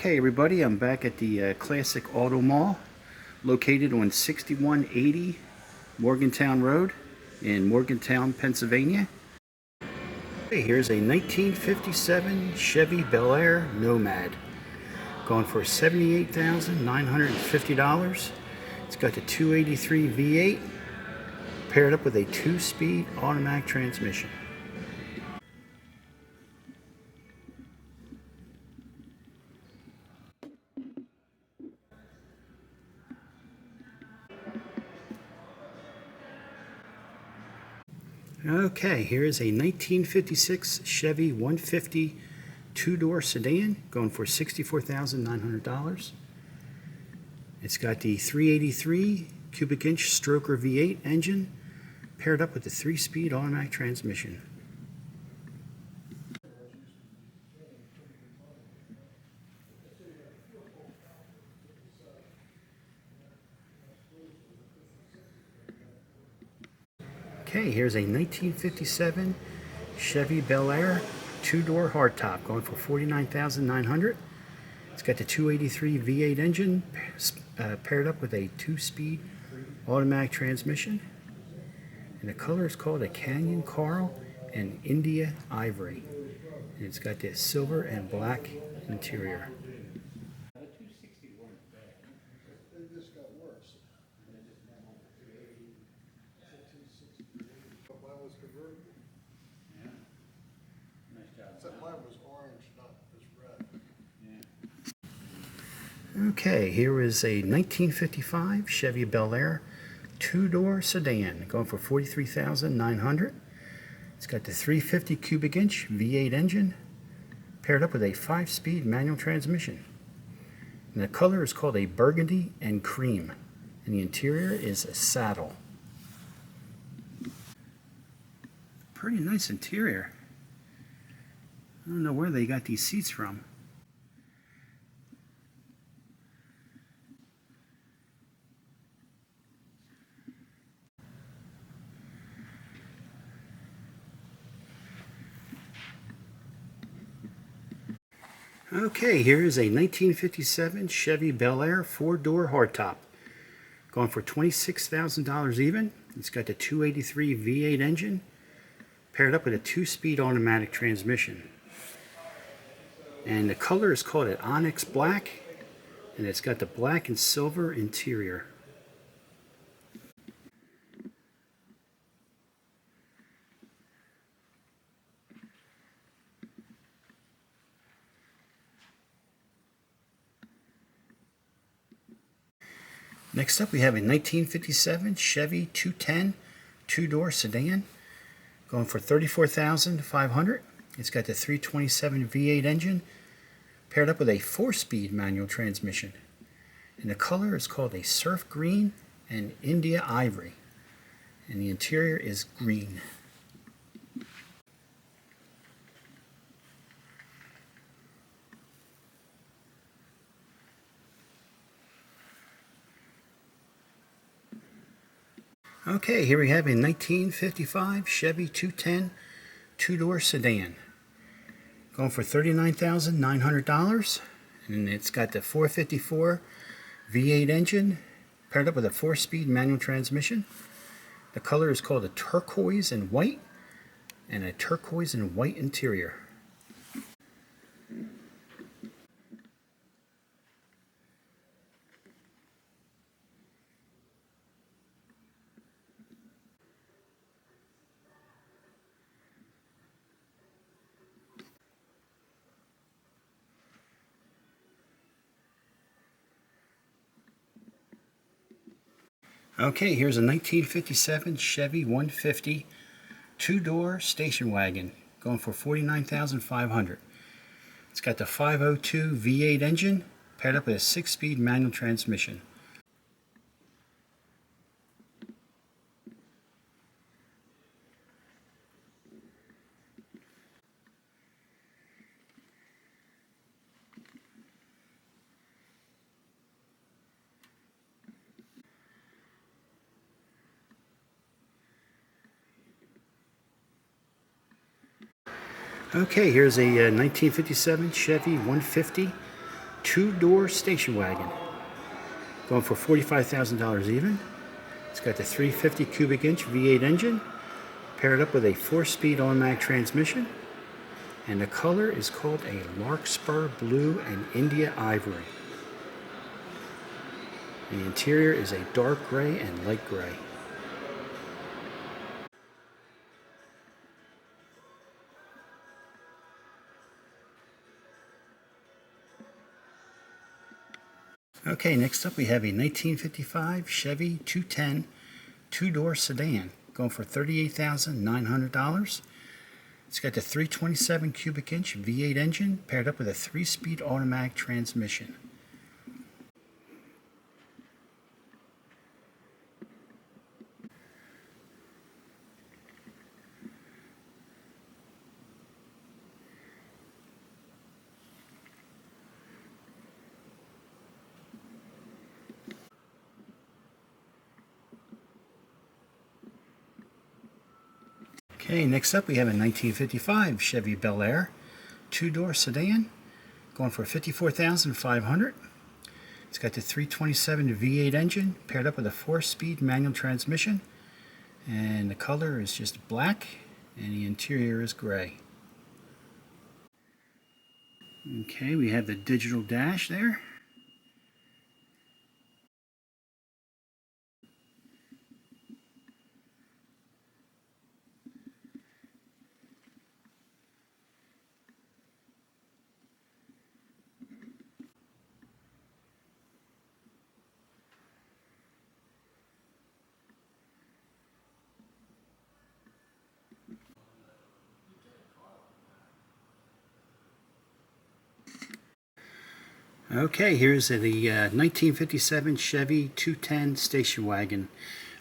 Okay, everybody, I'm back at the Classic Auto Mall, located on 6180 Morgantown Road in Morgantown, Pennsylvania. Okay, here's a 1957 Chevy Bel Air Nomad, going for $78,950. It's got the 283 V8, paired up with a 2-speed automatic transmission. Okay, here is a 1956 Chevy 150 two-door sedan going for $64,900. It's got the 383 cubic inch stroker V8 engine paired up with the 3-speed automatic transmission. Okay, here's a 1957 Chevy Bel Air two-door hardtop going for $49,900. It's got the 283 V8 engine paired up with a 2-speed automatic transmission. And the color is called a Canyon Coral and India Ivory. And it's got this silver and black interior. Okay, here is a 1955 Chevy Bel Air two-door sedan going for $43,900. It's got the 350 cubic inch V8 engine paired up with a 5-speed manual transmission. And the color is called a burgundy and cream. And the interior is a saddle. Pretty nice interior. I don't know where they got these seats from. Okay, here is a 1957 Chevy Bel Air 4-door hardtop, going for $26,000 even. It's got the 283 V8 engine, paired up with a 2-speed automatic transmission. And the color is called an Onyx Black, and it's got the black and silver interior. Next up, we have a 1957 Chevy 210 two-door sedan going for $34,500. It's got the 327 V8 engine paired up with a 4-speed manual transmission. And the color is called a surf green and India Ivory. And the interior is green. Okay, here we have a 1955 Chevy 210 two-door sedan going for $39,900, and it's got the 454 V8 engine paired up with a 4-speed manual transmission. The color is called a turquoise and white, and a turquoise and white interior. Okay, here's a 1957 Chevy 150 two-door station wagon going for $49,500. It's got the 502 V8 engine paired up with a 6-speed manual transmission. Okay, here's a 1957 Chevy 150 two-door station wagon. Going for $45,000 even. It's got the 350 cubic inch V8 engine, paired up with a 4-speed automatic transmission. And the color is called a Larkspur Blue and India Ivory. The interior is a dark gray and light gray. Okay, next up we have a 1955 Chevy 210 two-door sedan, going for $38,900. It's got the 327 cubic inch V8 engine, paired up with a 3-speed automatic transmission. Okay, next up we have a 1955 Chevy Bel Air two-door sedan, going for $54,500. It's got the 327 V8 engine, paired up with a 4-speed manual transmission, and the color is just black, and the interior is gray. Okay, we have the digital dash there. Okay, here's the 1957 Chevy 210 station wagon.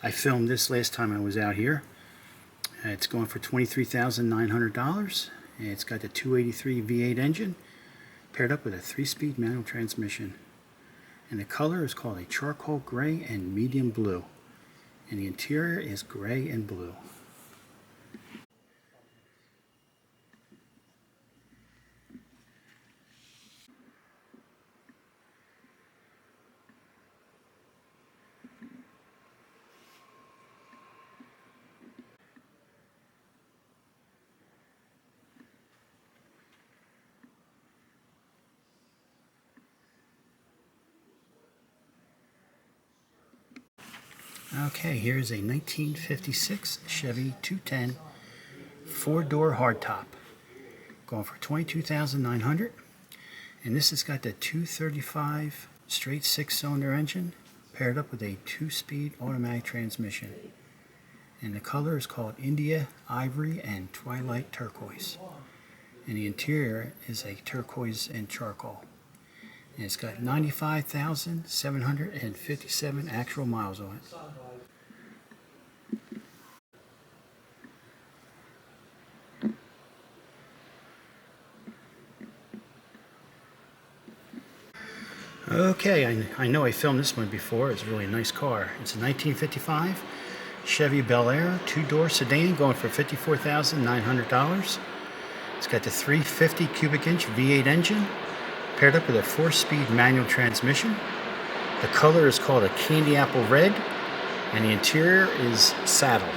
I filmed this last time I was out here. It's going for $23,900. It's got the 283 V8 engine, paired up with a 3-speed manual transmission. And the color is called a charcoal gray and medium blue. And the interior is gray and blue. Okay, here's a 1956 Chevy 210 four-door hardtop, going for $22,900. And this has got the 235 straight 6-cylinder engine, paired up with a 2-speed automatic transmission. And the color is called India Ivory and Twilight Turquoise. And the interior is a turquoise and charcoal. And it's got 95,757 actual miles on it. Okay, I know I filmed this one before. It's a really nice car. It's a 1955 Chevy Bel Air two-door sedan, going for $54,900. It's got the 350 cubic inch V8 engine, paired up with a 4-speed manual transmission. The color is called a candy apple red, and the interior is saddle.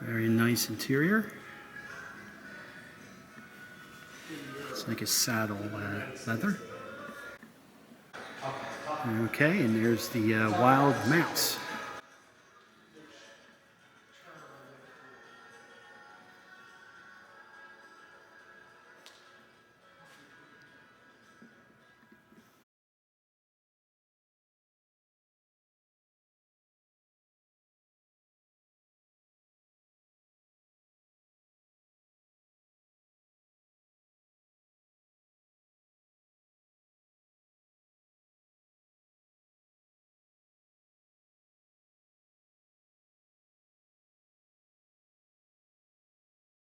Very nice interior. It's like a saddle leather. Okay, and there's the wild mouse.